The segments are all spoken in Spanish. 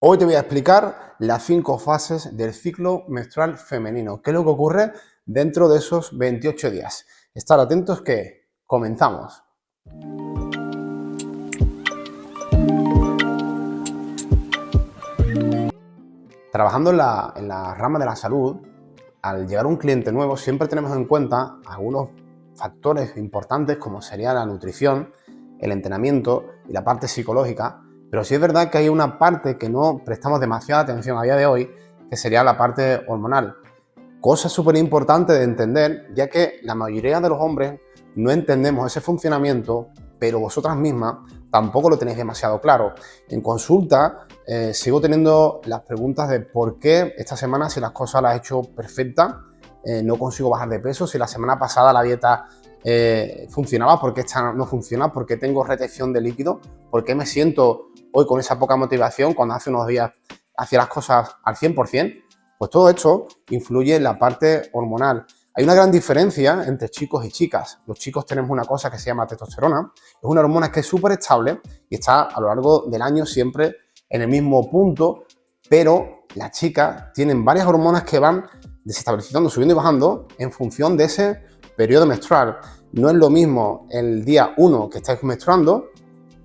Hoy te voy a explicar las 5 fases del ciclo menstrual femenino. ¿Qué es lo que ocurre dentro de esos 28 días? Estar atentos que comenzamos. Trabajando en la rama de la salud, al llegar un cliente nuevo siempre tenemos en cuenta algunos factores importantes como sería la nutrición, el entrenamiento y la parte psicológica, pero sí es verdad que hay una parte que no prestamos demasiada atención a día de hoy, que sería la parte hormonal. Cosa súper importante de entender, ya que la mayoría de los hombres no entendemos ese funcionamiento, pero vosotras mismas tampoco lo tenéis demasiado claro. En consulta sigo teniendo las preguntas de por qué esta semana, si las cosas las he hecho perfectas, no consigo bajar de peso, si la semana pasada la dieta funcionaba, por qué esta no funciona, por qué tengo retención de líquido, por qué me siento hoy con esa poca motivación cuando hace unos días hacía las cosas al 100%. Pues todo esto influye en la parte hormonal. Hay una gran diferencia entre chicos y chicas. Los chicos tenemos una cosa que se llama testosterona. Es una hormona que es súper estable y está a lo largo del año siempre en el mismo punto, pero las chicas tienen varias hormonas que van desestabilizando, subiendo y bajando en función de ese periodo menstrual. No es lo mismo el día 1 que estáis menstruando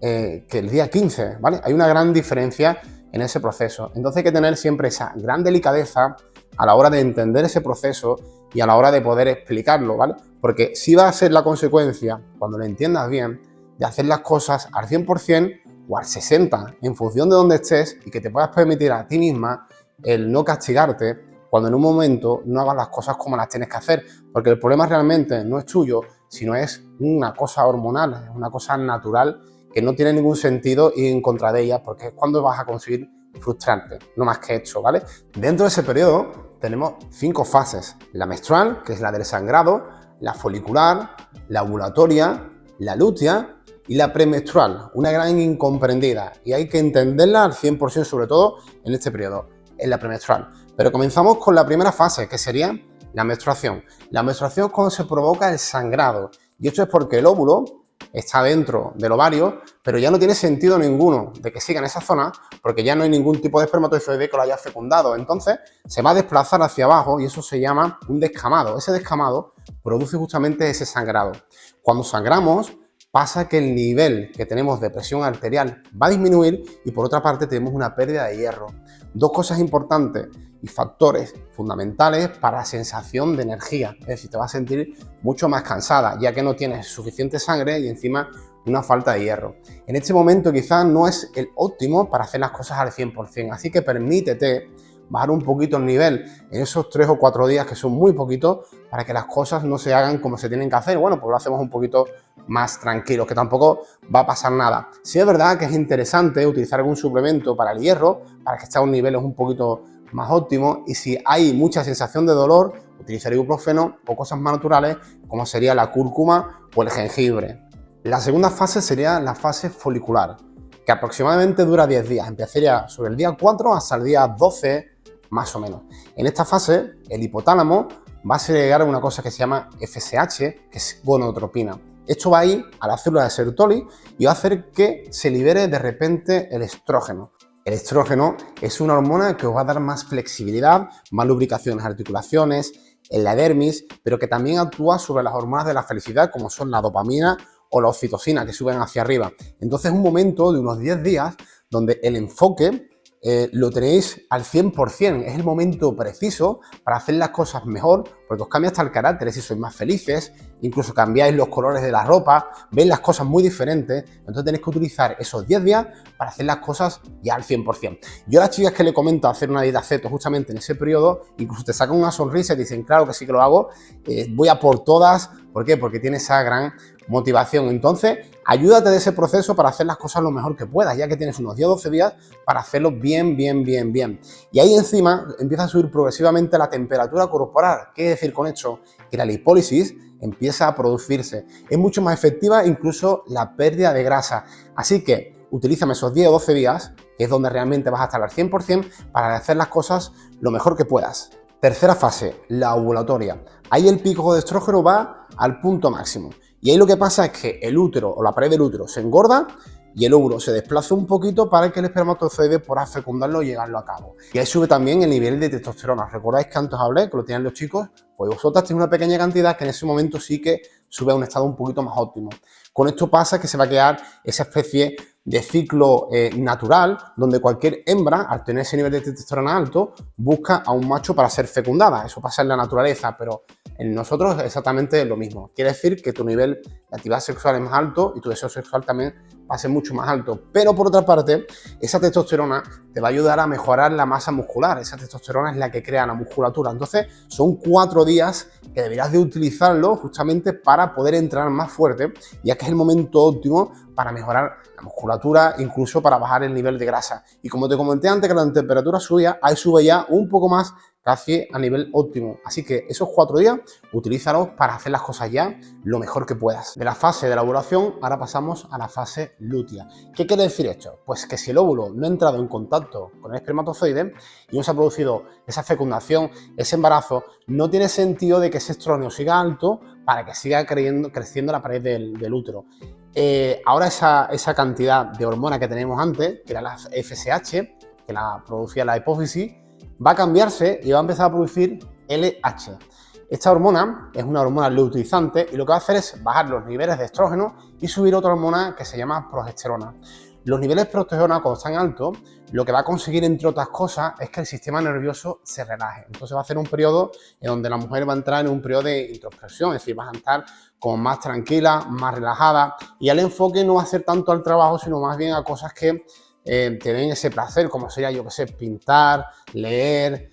que el día 15, ¿vale? Hay una gran diferencia en ese proceso. Entonces hay que tener siempre esa gran delicadeza a la hora de entender ese proceso y a la hora de poder explicarlo, ¿vale? Porque si va a ser la consecuencia, cuando lo entiendas bien, de hacer las cosas al 100% o al 60%, en función de donde estés, y que te puedas permitir a ti misma el no castigarte cuando en un momento no hagas las cosas como las tienes que hacer, porque el problema realmente no es tuyo, sino es una cosa hormonal, es una cosa natural que no tiene ningún sentido ir en contra de ella, porque es cuando vas a conseguir frustrarte, no más que esto, ¿vale? Dentro de ese periodo tenemos 5 fases: la menstrual, que es la del sangrado, la folicular, la ovulatoria, la lútea y la premenstrual, una gran incomprendida, y hay que entenderla al 100%, sobre todo en este periodo, en la premenstrual. Pero comenzamos con la primera fase, que sería la menstruación. La menstruación es cuando se provoca el sangrado, y esto es porque el óvulo está dentro del ovario, pero ya no tiene sentido ninguno de que siga en esa zona, porque ya no hay ningún tipo de espermatozoide que lo haya fecundado. Entonces se va a desplazar hacia abajo y eso se llama un descamado. Ese descamado produce justamente ese sangrado. Cuando sangramos, pasa que el nivel que tenemos de presión arterial va a disminuir y por otra parte tenemos una pérdida de hierro. Dos cosas importantes y factores fundamentales para la sensación de energía. Es decir, te vas a sentir mucho más cansada, ya que no tienes suficiente sangre y encima una falta de hierro. En este momento quizás no es el óptimo para hacer las cosas al 100%, así que permítete bajar un poquito el nivel en esos 3 o 4 días, que son muy poquitos, para que las cosas no se hagan como se tienen que hacer. Bueno, pues lo hacemos un poquito más tranquilos, que tampoco va a pasar nada. Sí es verdad que es interesante utilizar algún suplemento para el hierro, para que esté a un nivel un poquito más óptimo, y si hay mucha sensación de dolor, utilizar ibuprofeno o cosas más naturales como sería la cúrcuma o el jengibre. La segunda fase sería la fase folicular, que aproximadamente dura 10 días, empezaría sobre el día 4 hasta el día 12 más o menos. En esta fase el hipotálamo va a segregar una cosa que se llama FSH, que es gonadotropina. Esto va a ir a la célula de Sertoli y va a hacer que se libere de repente el estrógeno. El estrógeno es una hormona que os va a dar más flexibilidad, más lubricación en las articulaciones, en la dermis, pero que también actúa sobre las hormonas de la felicidad, como son la dopamina o la oxitocina, que suben hacia arriba. Entonces es un momento de unos 10 días donde el enfoque lo tenéis al 100%, es el momento preciso para hacer las cosas mejor, porque os cambia hasta el carácter, si sois más felices, incluso cambiáis los colores de la ropa, veis las cosas muy diferentes. Entonces tenéis que utilizar esos 10 días para hacer las cosas ya al 100%. Yo a las chicas que le comento hacer una dieta ceto justamente en ese periodo, incluso te sacan una sonrisa y dicen, claro que sí que lo hago, voy a por todas. ¿Por qué? Porque tiene esa gran motivación. Entonces, ayúdate de ese proceso para hacer las cosas lo mejor que puedas, ya que tienes unos 10 o 12 días para hacerlo bien. Y ahí encima empieza a subir progresivamente la temperatura corporal. ¿Qué decir con esto? Que la lipólisis empieza a producirse. Es mucho más efectiva incluso la pérdida de grasa. Así que utilízame esos 10 o 12 días, que es donde realmente vas a estar al 100%, para hacer las cosas lo mejor que puedas. Tercera fase, la ovulatoria. Ahí el pico de estrógeno va al punto máximo. Y ahí lo que pasa es que el útero o la pared del útero se engorda, y el óvulo se desplace un poquito para que el espermatozoide pueda fecundarlo y llevarlo a cabo. Y ahí sube también el nivel de testosterona. ¿Recordáis que antes hablé, que lo tienen los chicos? Pues vosotras tenéis una pequeña cantidad que en ese momento sí que sube a un estado un poquito más óptimo. Con esto pasa que se va a crear esa especie de ciclo natural, donde cualquier hembra, al tener ese nivel de testosterona alto, busca a un macho para ser fecundada. Eso pasa en la naturaleza, pero en nosotros es exactamente lo mismo. Quiere decir que tu nivel de actividad sexual es más alto y tu deseo sexual también va a ser mucho más alto. Pero por otra parte, esa testosterona te va a ayudar a mejorar la masa muscular. Esa testosterona es la que crea la musculatura. Entonces, son 4 días que deberás de utilizarlo justamente para poder entrenar más fuerte, ya que es el momento óptimo para mejorar la musculatura, incluso para bajar el nivel de grasa. Y como te comenté antes que la temperatura subía, ahí sube ya un poco más, casi a nivel óptimo. Así que esos 4 días, utilízalos para hacer las cosas ya lo mejor que puedas. De la fase de la ovulación, ahora pasamos a la fase lútea. ¿Qué quiere decir esto? Pues que si el óvulo no ha entrado en contacto con el espermatozoide y no se ha producido esa fecundación, ese embarazo, no tiene sentido de que ese estrógeno siga alto para que siga creciendo la pared del útero. Ahora esa cantidad de hormona que teníamos antes, que era la FSH, que la producía la hipófisis, va a cambiarse y va a empezar a producir LH. Esta hormona es una hormona luteinizante y lo que va a hacer es bajar los niveles de estrógeno y subir otra hormona que se llama progesterona. Los niveles de progesterona, cuando están altos, lo que va a conseguir, entre otras cosas, es que el sistema nervioso se relaje. Entonces va a ser un periodo en donde la mujer va a entrar en un periodo de introspección, es decir, va a estar como más tranquila, más relajada, y el enfoque no va a ser tanto al trabajo, sino más bien a cosas que te den ese placer, como sería, yo que sé, pintar, leer,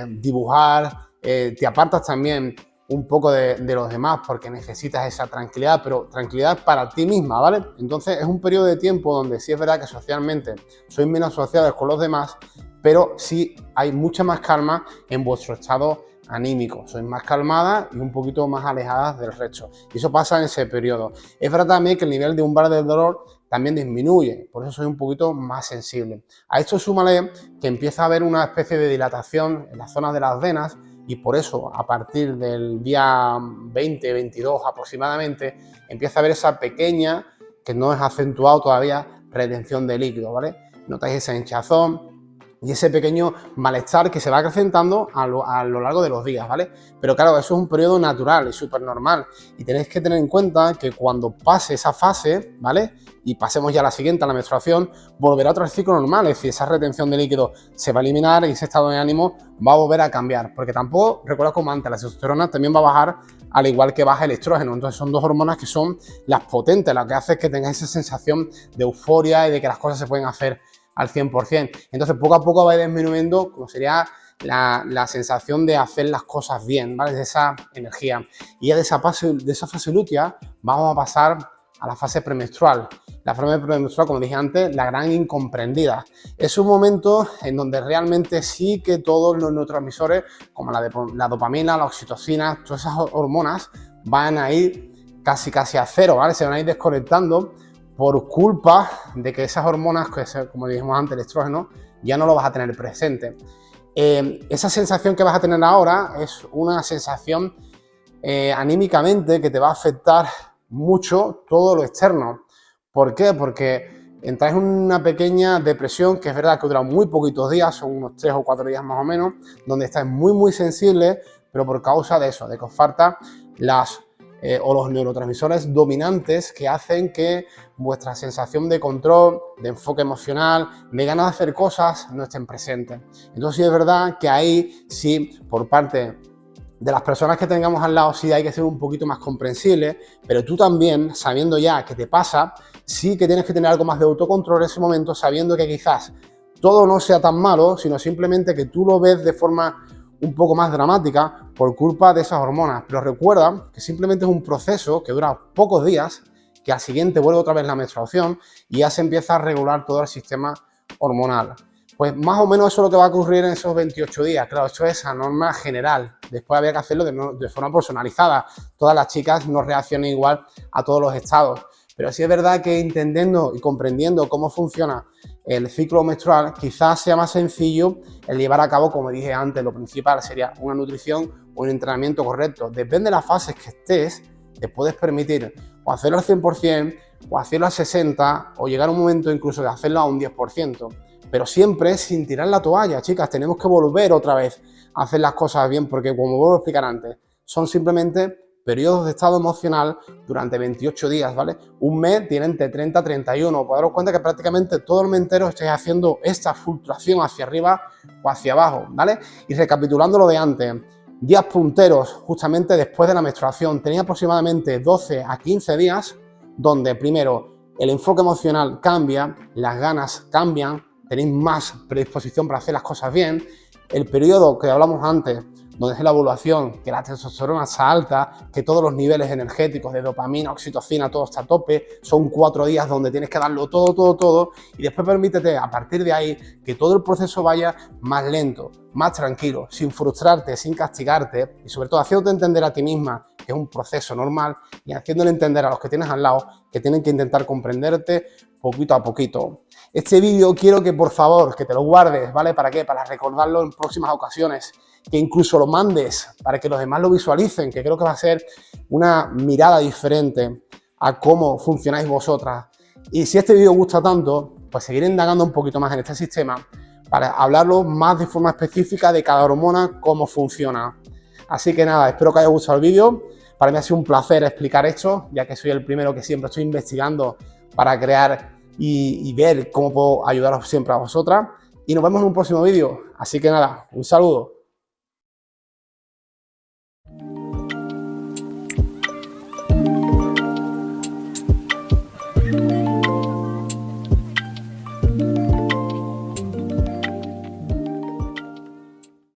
dibujar. Te apartas también un poco de los demás porque necesitas esa tranquilidad, pero tranquilidad para ti misma, ¿vale? Entonces es un periodo de tiempo donde sí es verdad que socialmente sois menos asociados con los demás, pero sí hay mucha más calma en vuestro estado anímico, sois más calmadas y un poquito más alejadas del resto. Y eso pasa en ese periodo. Es verdad también que el nivel de umbral del dolor también disminuye, por eso soy un poquito más sensible. A esto súmale que empieza a haber una especie de dilatación en las zonas de las venas, y por eso a partir del día 20-22 aproximadamente empieza a haber esa pequeña, que no es acentuado todavía, retención de líquido, ¿vale? Notáis esa hinchazón y ese pequeño malestar que se va acrecentando a lo largo de los días, ¿vale? Pero claro, eso es un periodo natural y súper normal, y tenéis que tener en cuenta que cuando pase esa fase, ¿vale?, y pasemos ya a la siguiente, a la menstruación, volverá otro ciclo normal, es decir, esa retención de líquido se va a eliminar y ese estado de ánimo va a volver a cambiar, porque tampoco, recuerda como antes, la testosterona también va a bajar al igual que baja el estrógeno. Entonces son dos hormonas que son las potentes, las que hacen que tengáis esa sensación de euforia y de que las cosas se pueden hacer al 100%. Entonces poco a poco va a ir disminuyendo como sería la sensación de hacer las cosas bien, ¿vale?, de esa energía. Y ya de esa fase lútea vamos a pasar a la fase premenstrual. La fase premenstrual, como dije antes, la gran incomprendida. Es un momento en donde realmente sí que todos los neurotransmisores, como la dopamina, la oxitocina, todas esas hormonas van a ir casi a cero, ¿vale? Se van a ir desconectando por culpa de que esas hormonas, como dijimos antes, el estrógeno, ya no lo vas a tener presente. Esa sensación que vas a tener ahora es una sensación anímicamente que te va a afectar mucho todo lo externo. ¿Por qué? Porque entráis en una pequeña depresión, que es verdad que dura muy poquitos días, son unos 3 o 4 días más o menos, donde estáis muy sensibles, pero por causa de eso, de que os falta los neurotransmisores dominantes que hacen que vuestra sensación de control, de enfoque emocional, de ganas de hacer cosas no estén presentes. Entonces sí es verdad que ahí sí, por parte de las personas que tengamos al lado, sí hay que ser un poquito más comprensible, pero tú también, sabiendo ya que te pasa, sí que tienes que tener algo más de autocontrol en ese momento, sabiendo que quizás todo no sea tan malo, sino simplemente que tú lo ves de forma un poco más dramática por culpa de esas hormonas. Pero recuerda que simplemente es un proceso que dura pocos días, que al siguiente vuelve otra vez la menstruación y ya se empieza a regular todo el sistema hormonal. Pues más o menos eso es lo que va a ocurrir en esos 28 días. Claro, esto es a norma general. Después había que hacerlo de forma personalizada. Todas las chicas no reaccionan igual a todos los estados. Pero sí es verdad que entendiendo y comprendiendo cómo funciona el ciclo menstrual, quizás sea más sencillo el llevar a cabo, como dije antes, lo principal sería una nutrición o un entrenamiento correcto. Depende de las fases que estés, te puedes permitir o hacerlo al 100%, o hacerlo al 60%, o llegar a un momento incluso de hacerlo a un 10%. Pero siempre sin tirar la toalla, chicas. Tenemos que volver otra vez a hacer las cosas bien, porque como vuelvo a explicar antes, son simplemente periodos de estado emocional durante 28 días, ¿vale? Un mes tiene entre 30 a 31. Podemos daros cuenta que prácticamente todo el mes entero estáis haciendo esta fluctuación hacia arriba o hacia abajo, ¿vale? Y recapitulando lo de antes, días punteros justamente después de la menstruación, tenéis aproximadamente 12 a 15 días donde primero el enfoque emocional cambia, las ganas cambian, tenéis más predisposición para hacer las cosas bien. El periodo que hablamos antes, donde es la ovulación, que la testosterona está alta, que todos los niveles energéticos de dopamina, oxitocina, todo está a tope, son 4 días donde tienes que darlo todo, y después permítete a partir de ahí que todo el proceso vaya más lento, más tranquilo, sin frustrarte, sin castigarte, y sobre todo haciéndote entender a ti misma que es un proceso normal, y haciéndole entender a los que tienes al lado que tienen que intentar comprenderte poquito a poquito. Este vídeo quiero que por favor, que te lo guardes, ¿vale? ¿Para qué? Para recordarlo en próximas ocasiones, que incluso lo mandes para que los demás lo visualicen, que creo que va a ser una mirada diferente a cómo funcionáis vosotras. Y si este vídeo os gusta tanto, pues seguiré indagando un poquito más en este sistema para hablarlo más de forma específica de cada hormona, cómo funciona. Así que nada, espero que haya gustado el vídeo. Para mí ha sido un placer explicar esto, ya que soy el primero que siempre estoy investigando para crear y ver cómo puedo ayudaros siempre a vosotras. Y nos vemos en un próximo vídeo. Así que nada, un saludo.